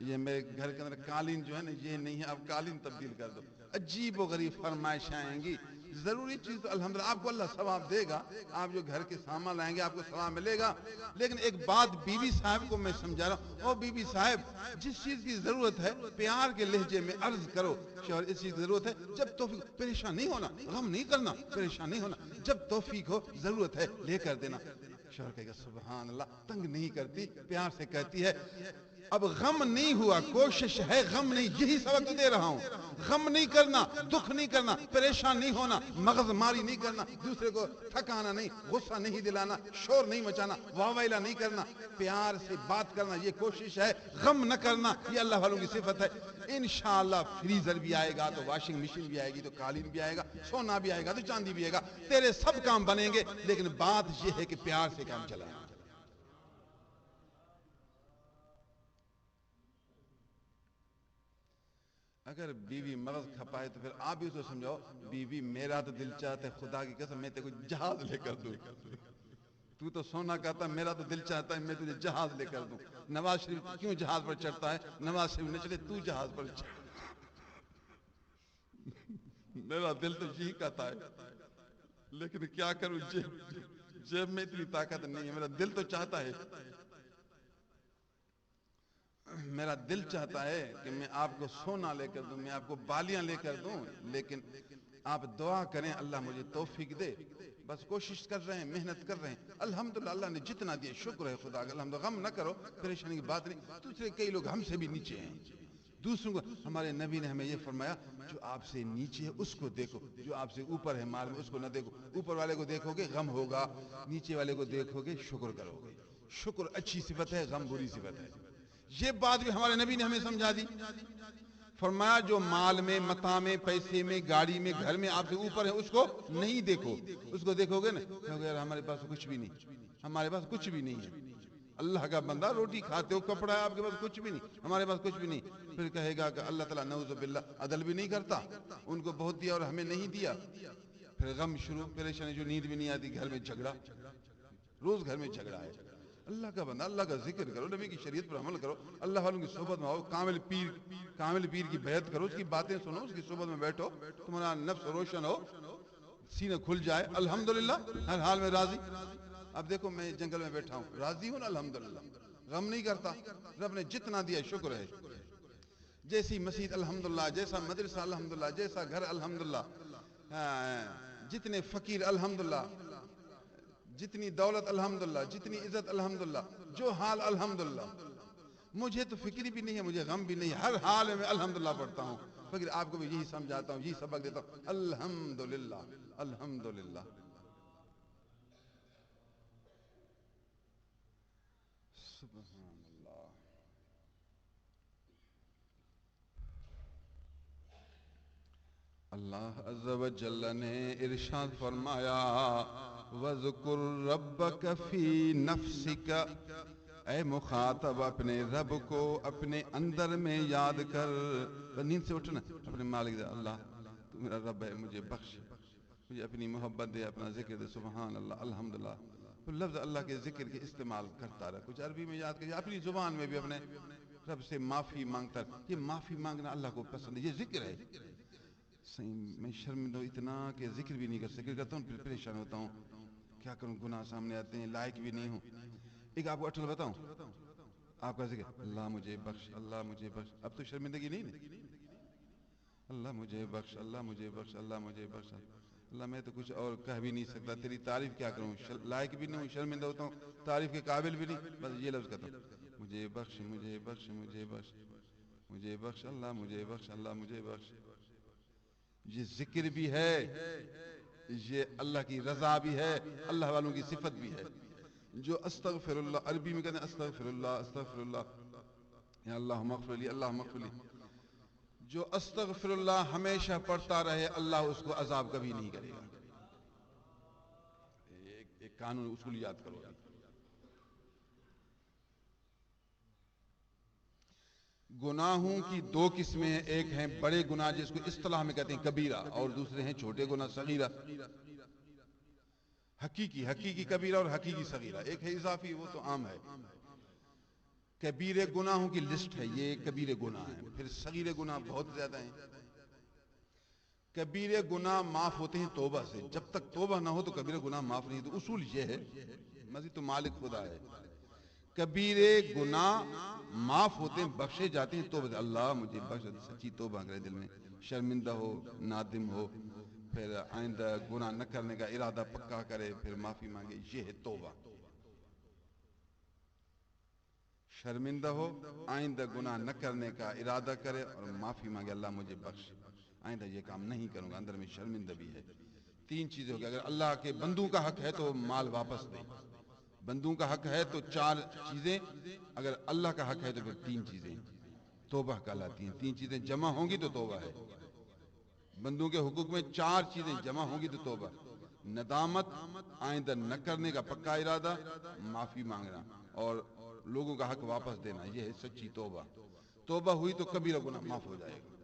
یہ میرے گھر کے اندر قالین جو ہے نا یہ نہیں ہے، اب قالین تبدیل کر دو. عجیب و غریب فرمائش آئیں گی. ضروری چیز تو الحمدللہ آپ کو اللہ ثواب دے گا. آپ جو گھر کے سامان لائیں گے آپ کو ثواب ملے گا. لیکن ایک بات بیوی صاحب کو میں سمجھا رہا ہوں، او بیوی صاحب، جس چیز کی ضرورت ہے پیار کے لہجے میں عرض کرو. شوہر اس چیز کی ضرورت ہے، جب توفیق، پریشان نہیں ہونا، غم نہیں کرنا، پریشان نہیں ہونا. جب توفیق ہو، ضرورت ہے، لے کر دینا. شوہر کہے گا سبحان اللہ، تنگ نہیں کرتی، پیار سے کہتی ہے. اب غم نہیں ہوا، کوشش ہے غم نہیں. یہی سبق تو دے رہا ہوں. غم نہیں کرنا، دکھ نہیں کرنا، پریشان نہیں ہونا، مغز ماری نہیں کرنا، دوسرے کو تھکانا نہیں، غصہ نہیں دلانا، شور نہیں مچانا، واویلا نہیں کرنا، پیار سے بات کرنا، یہ کوشش ہے. غم نہ کرنا، یہ اللہ والوں کی صفت ہے. انشاءاللہ فریزر بھی آئے گا تو واشنگ مشین بھی آئے گی تو قالین بھی آئے گا، سونا بھی آئے گا تو چاندی بھی آئے گا. تیرے سب کام بنیں گے، لیکن بات یہ ہے کہ پیار سے کام چلانا. اگر بیوی مغز کھپائے تو پھر آپ بھی تو سمجھاؤ، بیوی میرا تو دل چاہتا ہے خدا کی قسم میں تجھے جہاز لے کر دوں. تو تو سونا کہتا ہے، میرا تو دل چاہتا ہے میں تجھے جہاز لے کر دوں. نواز شریف کیوں جہاز پر چڑھتا ہے؟ نواز شریف نے چلے، تو جہاز پر چڑھ. میرا دل تو یہی کہتا ہے، لیکن کیا کروں، جیب میں اتنی طاقت نہیں ہے. میرا دل تو چاہتا ہے، میرا دل چاہتا ہے کہ میں آپ کو سونا لے کر دوں، میں آپ کو بالیاں لے کر دوں. لیکن آپ دعا کریں اللہ مجھے توفیق دے. بس کوشش کر رہے ہیں، محنت کر رہے ہیں. الحمدللہ اللہ نے جتنا دیا شکر ہے خدا کا. الحمدللہ غم نہ کرو، پریشانی کی بات نہیں. دوسرے کئی لوگ ہم سے بھی نیچے ہیں. دوسروں کو، ہمارے نبی نے ہمیں یہ فرمایا، جو آپ سے نیچے ہے اس کو دیکھو، جو آپ سے اوپر ہے مال میں اس کو نہ دیکھو. اوپر والے کو دیکھو گے غم ہوگا، نیچے والے کو دیکھو گے شکر کرو گے. شکر اچھی صفت ہے، غم بری صفت ہے. یہ بات بھی ہمارے نبی نے ہمیں سمجھا دی. فرمایا جو مال میں، متاع میں، پیسے میں، گاڑی میں، گھر میں آپ سے اوپر ہے اس کو نہیں دیکھو. اس کو دیکھو گے نا کہو گے یار ہمارے پاس کچھ بھی نہیں، ہمارے پاس کچھ بھی نہیں ہے. اللہ کا بندہ، روٹی کھاتے ہو، کپڑا ہے آپ کے پاس، کچھ بھی نہیں، ہمارے پاس کچھ بھی نہیں. پھر کہے گا کہ اللہ تعالیٰ نعوذ باللہ عدل بھی نہیں کرتا، ان کو بہت دیا اور ہمیں نہیں دیا. پھر غم شروع، پریشانی، جو نیند بھی نہیں آتی، گھر میں جھگڑا، روز گھر میں جھگڑا ہے. اللہ کا بندہ، اللہ کا ذکر کرو، نبی کی شریعت پر عمل کرو، اللہ والوں کی صحبت میں آؤ، کامل پیر کی بیعت کرو، اس کی باتیں سنو، اس کی صحبت میں بیٹھو، تمہارا نفس روشن ہو، سینہ کھل جائے. الحمدللہ ہر حال میں راضی. اب دیکھو میں جنگل میں بیٹھا ہوں، راضی ہوں نا الحمدللہ، غم نہیں کرتا. رب نے جتنا دیا شکر ہے. جیسی مسجد الحمدللہ، جیسا مدرسہ الحمدللہ، جیسا گھر الحمدللہ، جتنے فقیر الحمدللہ، جتنی دولت الحمدللہ، جتنی عزت الحمدللہ، جو حال الحمدللہ. مجھے تو فکر بھی نہیں ہے، مجھے غم بھی نہیں ہے، ہر حال میں الحمدللہ پڑھتا ہوں. فکر آپ کو بھی یہی سمجھاتا ہوں، یہی سبق دیتا ہوں. الحمدللہ الحمدللہ. سبحان اللہ. اللہ عز و جل نے ارشاد فرمایا وَذْكُرْ رَبَّكَ فِي نَفْسِكَ، اے مخاطب اپنے رب کو اپنے اندر میں یاد کر. نیند سے اٹھنا، اپنے مالک اللہ میرا رب ہے مجھے بخش، مجھے اپنی محبت دے، اپنا ذکر دے، سبحان اللہ الحمدللہ. تو لفظ اللہ کے ذکر کے استعمال کرتا رہا، کچھ عربی میں یاد کر، اپنی زبان میں بھی اپنے رب سے معافی مانگتا رہا. یہ معافی مانگنا اللہ کو پسند ہے، یہ ذکر ہے. میں شرمندہ ہوں اتنا کہ ذکر بھی نہیں کر سکتا، کرتا ہوں پھر پریشان ہوتا ہوں، کیا کروں، گناہ سامنے آتے ہیں، لائق بھی نہیں ہوں. ایک آپ کو اٹھل بتاؤں، آپ کا ذکر اللہ مجھے بخش، اللہ مجھے بخش. اب تو شرمندگی نہیں نا، اللہ مجھے بخش، اللہ مجھے بخش، اللہ مجھے بخش. اللہ میں تو کچھ اور کہہ بھی نہیں سکتا، تیری تعریف کیا کروں، لائق بھی نہیں ہوں، شرمندہ ہوتا ہوں، تعریف کے قابل بھی نہیں، بس یہ لفظ کہتا ہوں، مجھے بخش، مجھے بخش، مجھے بخش، مجھے بخش، اللہ مجھے بخش، اللہ مجھے بخش. یہ ذکر بھی ہے، یہ اللہ کی رضا بھی ہے، اللہ والوں کی صفت بھی ہے. جو استغفر اللہ، عربی میں کہتے ہیں استغفر اللہ، استغفر اللہ، یا اللہ مغفر لی، اللہ مغفر لی. جو استغفر اللہ ہمیشہ پڑھتا رہے، اللہ اس کو عذاب کبھی نہیں کرے گا. ایک قانون اصول یاد کرو. گناہوں کی دو قسمیں ہیں، ایک ہیں بڑے گناہ جس کو اصطلاح میں کہتے ہیں کبیرہ، اور دوسرے ہیں چھوٹے گناہ صغیرہ. حقیقی کبیرہ اور حقیقی صغیرہ. ایک ہے اضافی، وہ تو عام ہے. کبیرے گناہوں کی لسٹ ہے، یہ کبیرے گناہ ہیں. پھر صغیرے گناہ بہت زیادہ ہیں. کبیرے گناہ معاف ہوتے ہیں توبہ سے، جب تک توبہ نہ ہو تو کبیرے گناہ معاف نہیں. تو اصول یہ ہے، مزید تو مالک خدا ہے. کبیرے گناہ معاف ہوتے ہیں، بخشے جاتے ہیں توبہ سے. اللہ مجھے بخش، سچی توبہ کرے دل میں، شرمندہ ہو، نادم ہو، پھر آئندہ گناہ نہ کرنے کا ارادہ پکا کرے، پھر معافی مانگے. یہ ہے توبہ. شرمندہ ہو، آئندہ گناہ نہ کرنے کا ارادہ کرے اور معافی مانگے، اللہ مجھے بخش، آئندہ یہ کام نہیں کروں گا. اندر میں شرمندہ بھی ہے. تین چیزیں ہو گئی. اگر اللہ کے بندوں کا حق ہے تو مال واپس دے، بندوں کا حق ہے تو چار چیزیں، اگر اللہ کا حق ہے تو پھر تین چیزیں توبہ کہلاتی ہیں. تین چیزیں جمع ہوں گی تو توبہ ہے. بندوں کے حقوق میں چار چیزیں جمع ہوں گی تو توبہ: ندامت، آئندہ نہ کرنے کا پکا ارادہ، معافی مانگنا اور لوگوں کا حق واپس دینا. یہ ہے سچی توبہ. توبہ ہوئی تو کبیرہ گناہ معاف ہو جائے گا.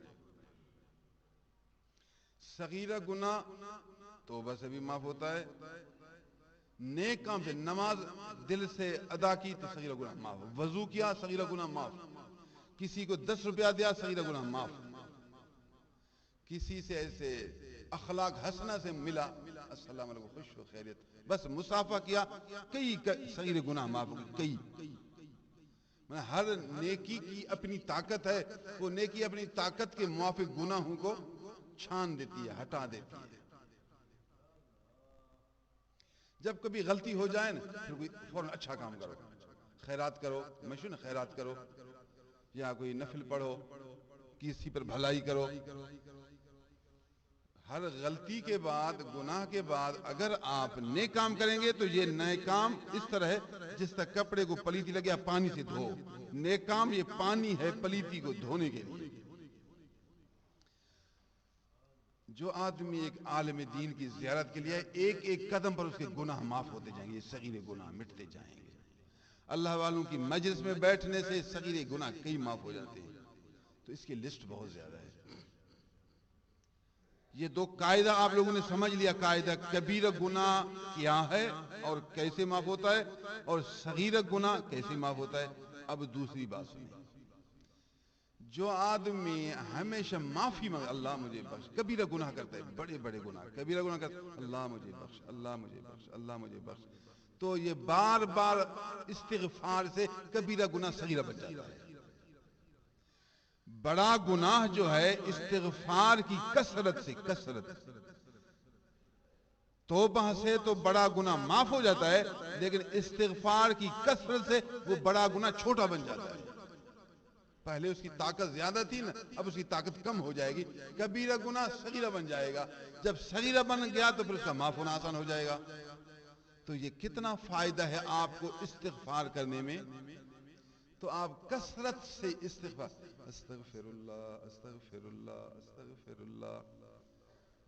صغیرہ گناہ توبہ سے بھی معاف ہوتا ہے، نیک کام سے، نماز دل سے ادا کی تو صغیرہ گناہ معاف، وضو کیا صغیرہ گناہ معاف، کسی کو 10 روپیہ دیا صغیرہ گناہ معاف، کسی سے ایسے اخلاق حسنہ سے ملا، السلام علیکم، خوش ہو، خیریت، بس مصافحہ کیا، کئی صغیرہ گناہ معاف ہو گئے. کئی ہر نیکی کی اپنی طاقت ہے، وہ نیکی اپنی طاقت کے موافق گناہوں کو چھان دیتی ہے، ہٹا دیتی ہے. جب کبھی غلطی ہو جائے نا، پھر کوئی فوراً اچھا کام کرو، خیرات کرو، مشہور نا خیرات کرو، یا کوئی نفل پڑھو، کسی پر بھلائی کرو. ہر غلطی کے بعد، گناہ کے بعد اگر آپ نیک کام کریں گے تو یہ نئے کام اس طرح ہے جس طرح کپڑے کو پلیتی لگے پانی سے دھو. نیک کام یہ پانی ہے پلیتی کو دھونے کے لیے. جو آدمی ایک عالم دین کی زیارت کے لیے ایک ایک قدم پر اس کے گناہ معاف ہوتے جائیں گے، صغیر گناہ مٹتے جائیں گے. اللہ والوں کی مجلس میں بیٹھنے سے صغیر گناہ کئی معاف ہو جاتے ہیں. تو اس کی لسٹ بہت زیادہ ہے. یہ دو قاعدہ آپ لوگوں نے سمجھ لیا، قاعدہ کبیرہ گناہ کیا ہے اور کیسے معاف ہوتا ہے، اور صغیر گناہ کیسے معاف ہوتا ہے. اب دوسری بات سنیں، جو آدمی ہمیشہ معافی مانگے، اللہ مجھے بخش، کبیرہ گناہ کرتا ہے، بڑے بڑے گناہ، کبیرہ گناہ کرتا ہے، اللہ مجھے بخش، اللہ مجھے بخش، اللہ مجھے بخش، تو یہ بار بار استغفار سے کبیرہ گناہ صغیرہ بن جاتا ہے. بڑا گناہ جو ہے استغفار کی کثرت سے، توبہ سے تو بڑا گناہ معاف ہو جاتا ہے، لیکن استغفار کی کثرت سے وہ بڑا گناہ چھوٹا بن جاتا ہے. پہلے اس کی طاقت زیادہ تھی نا، اب اس کی طاقت کم ہو جائے گی، کبیرہ گناہ صغیرہ بن جائے گا. جب صغیرہ بن گیا تو پھر اس کا معاف ہونا آسان ہو جائے گا. تو یہ کتنا فائدہ ہے آپ کو استغفار کرنے میں. تو آپ کثرت سے استغفار، استغفر اللہ، استغفر اللہ، استغفر اللہ،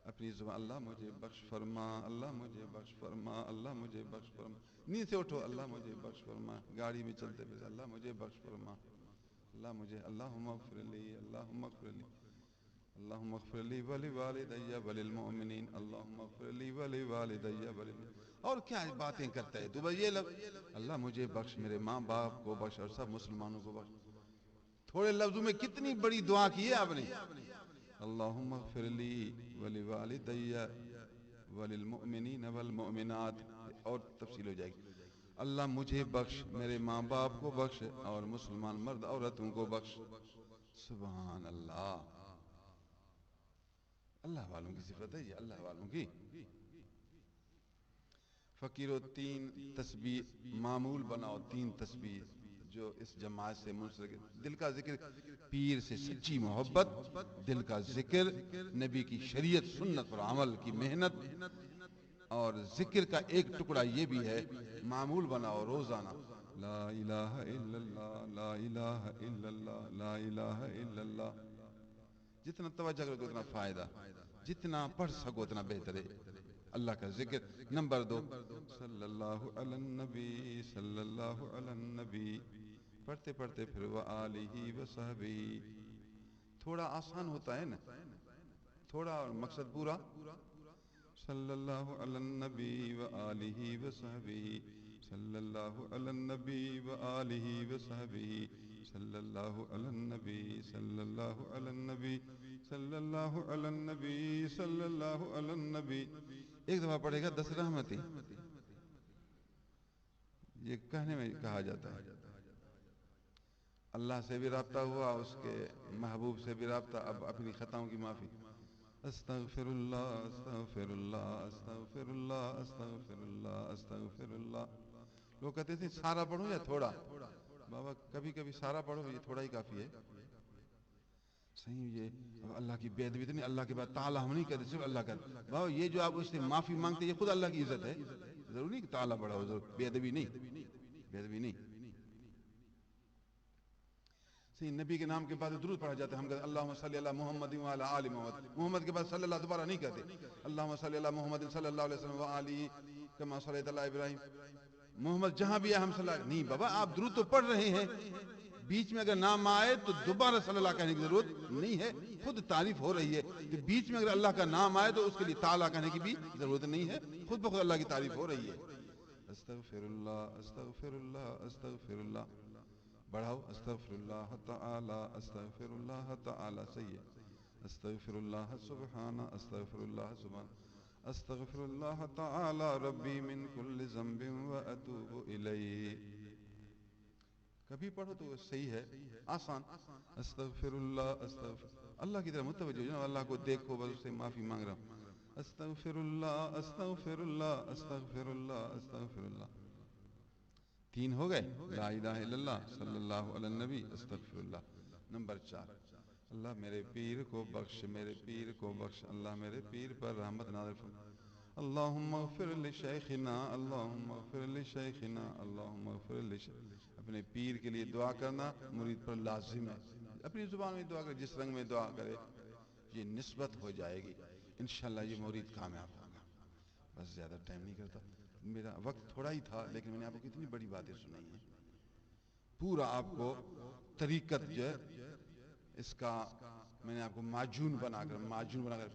اپنی زبان، اللہ مجھے بخش فرما، اللہ مجھے بخش فرما، اللہ مجھے بخش فرما. نیند سے اٹھو، اللہ مجھے بخش فرما، گاڑی میں چلتے پھرتے اللہ مجھے بخش فرما، اللہ مجھے، اللہم اغفر لی، اللہم اغفر لی. اللہم اغفر لی ولوالدی وللمؤمنین، اللہم اغفر لی ولوالدی اور کیا باتیں کرتا ہے تو بس یہ اللہ مجھے بخش، میرے ماں باپ کو بخش، اور سب مسلمانوں کو بخش. تھوڑے لفظوں میں کتنی بڑی دعا کی ہے آپ نے. اللہم اغفر لی ولوالدی وللمؤمنین والمؤمنات، اور تفصیل ہو جائے گی. اللہ مجھے بخش، میرے ماں باپ کو بخش، اور مسلمان مرد عورتوں کو بخش. سبحان اللہ. اللہ والوں کی صفت ہے یہ، اللہ والوں کی. فقیرو تین تسبیح معمول بناؤ، تین تسبیح جو اس جماعت سے منسلک. دل کا ذکر، پیر سے سچی محبت، دل کا ذکر، نبی کی شریعت سنت پر عمل کی محنت، اور ذکر کا ایک ٹکڑا یہ بھی ہے معمول بناؤ روزانہ، لا الہ الا اللہ، لا الہ الا اللہ، لا الہ الا اللہ. جتنا توجہ کرو اتنا فائدہ، جتنا پڑھ سکو اتنا بہتر ہے اللہ کا ذکر. نمبر 2، صلی اللہ علی النبی، صلی اللہ علی النبی. پڑھتے پڑھتے پھر وآلہ وصحبہ. تھوڑا آسان ہوتا ہے نا، تھوڑا اور مقصد پورا. صلی اللہ علی النبی وآلہ وصحبہ، صلی اللہ علی النبی وآلہ وصحبہ، صلی اللہ علی النبی، صلی اللہ علی النبی، صلی اللہ علی النبی، صلی اللہ علی النبی. ایک دفعہ پڑھے گا 10 رحمتیں. یہ کہنے میں کہا جاتا ہے. اللہ سے بھی رابطہ ہوا، اس کے محبوب سے بھی رابطہ. اب اپنی خطاؤں کی معافی. استغفر اللہ، استغفر اللہ، استغفر اللہ، استغفر اللہ، استغفر اللہ. لوگ کہتے تھے سارا پڑھو یا تھوڑا. بابا کبھی کبھی سارا پڑھو، یہ تھوڑا ہی کافی ہے. صحیح. یہ اب اللہ کی بے ادبی تو نہیں، اللہ کے بعد تعالیٰ ہم نہیں کہتے، صرف اللہ کا. بابا یہ جو آپ اس سے معافی مانگتے یہ خود اللہ کی عزت ہے. ضروری نہیں کہ تعالیٰ بڑھا ہو، ضرور بے ادبی نہیں، بے ادبی نہیں. صحیح. نبی کے نام کے بعد درود پڑھا جاتا ہے. ہم کہتے ہیں اللہم صلی علی محمد وعلی آل محمد. محمد کے بعد صلی اللہ دوبارہ نہیں کہتے. اللہم صلی علی محمد صلی اللہ علیہ وسلم وآلہ کما صلیت علی ابراہیم. محمد جہاں بھی ہے ہم صلی اللہ نہیں. بابا آپ درود تو پڑھ رہے ہیں، بیچ میں اگر نام آئے تو دوبارہ صلی اللہ کہنے کی ضرورت نہیں ہے، خود تعریف ہو رہی ہے. کہ بیچ میں اگر اللہ کا نام آئے تو اس کے لیے تعالیٰ کہنے کی بھی ضرورت نہیں ہے، خود بخود اللہ کی تعریف ہو رہی ہے. استغفر اللہ، استغفر اللہ، استغفر اللہ. بڑھاؤ. استغفر اللہ تعالی، استغفر اللہ تعالی. صحیح ہے. استغفر اللہ سبحانہ، استغفر اللہ سبحانہ، استغفر اللہ تعالی ربی من کل ذنب واتوب الیہ. کبھی پڑھو تو صحیح ہے، آسان. استغفر اللہ، استغفر اللہ کی طرف متوجہ ہو جاؤ. اللہ کو دیکھو، بس اس سے معافی مانگ رہا ہوں. استغفر اللہ، استغفر اللہ، استغفر اللہ، استغفر اللہ. 3 ہو گئے. لا الہ الا اللہ، صلی اللہ علی النبی، استغفر اللہ. نمبر 4، اللہ میرے پیر کو بخش، میرے پیر کو بخش. اللہ میرے پیر پر رحمت نازل فرما. اللہم اغفر لشیخنا، اللہم اغفر لشیخنا، اللہم اغفر لشیخنا. اپنے پیر کے لیے دعا کرنا مرید پر لازم ہے. اپنی زبان میں دعا کرے، جس رنگ میں دعا کرے یہ نسبت ہو جائے گی. انشاءاللہ یہ مرید کامیاب ہوگا. بس زیادہ ٹائم نہیں کرتا، میرا وقت تھوڑا ہی تھا، لیکن میں نے آپ کو کتنی بڑی باتیں سنائی ہیں. پورا آپ کو طریقت جو ہے اس کا میں نے آپ کو معجون بنا کر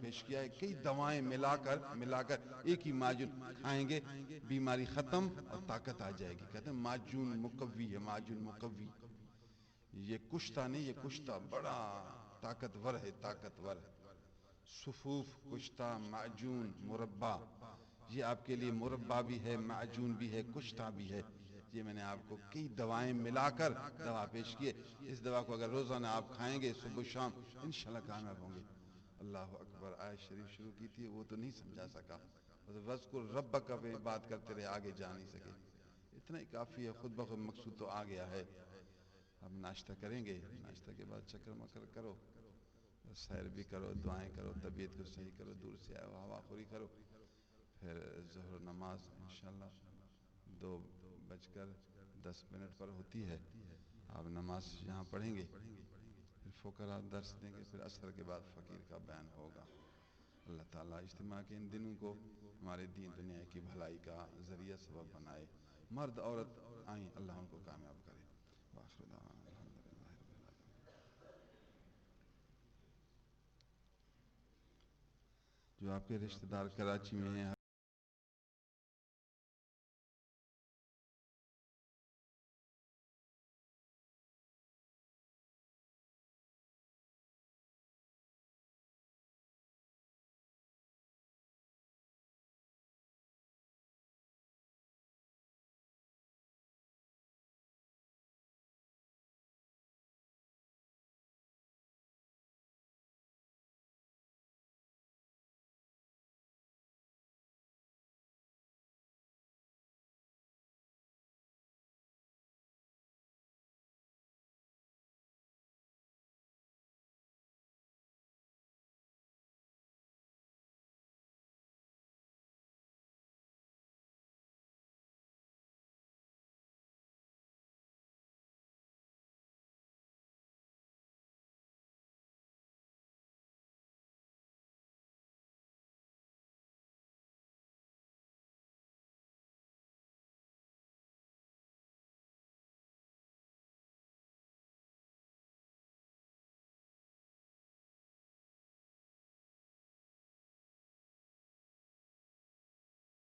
پیش کیا ہے. کئی دوائیں ملا کر ایک ہی معجون کھائیں گے، بیماری ختم اور طاقت آ جائے گی. کہتے ہیں معجون مقوی ہے، معجون مقوی. یہ کشتا نہیں، یہ کشتا بڑا طاقتور ہے، طاقتور. صفوف کشتا، معجون، مربع. یہ آپ کے لیے مربع بھی ہے، معجون بھی ہے، کشتا بھی ہے. یہ میں نے آپ کو کئی دوائیں ملا کر دوا پیش کیے. اس دوا کو اگر روزانہ آپ کھائیں گے صبح و شام انشاءاللہ کامیاب ہوں گے. اللہ اکبر. آیت شریف شروع کی تھی وہ تو نہیں سمجھا سکا. وَذْكُرْ رَبَّكَ پہ بات کرتے رہے، آگے جا نہیں سکے. اتنا ہی کافی ہے، خود بخود مقصود تو آ گیا ہے. اب ناشتہ کریں گے، ناشتہ کے بعد چکر مکر کرو، سیر بھی کرو، دعائیں کرو، طبیعت کو صحیح کرو، دور سے آئے ہوا خوری کرو. پھر ظہر نماز انشاءاللہ 2:10 پر ہوتی ہے. آپ نماز یہاں پڑھیں گے، پھر فقراء درس دیں گے، پھر عصر کے بعد فقیر کا بیان ہوگا. اللہ تعالیٰ اجتماع کے ان دنوں کو ہمارے دین دنیا کی بھلائی کا ذریعہ سبب بنائے. مرد عورت آئیں، اللہ ان کو کامیاب کرے. وآخر دعوانا الحمدللہ. جو آپ کے رشتہ دار کراچی میں ہیں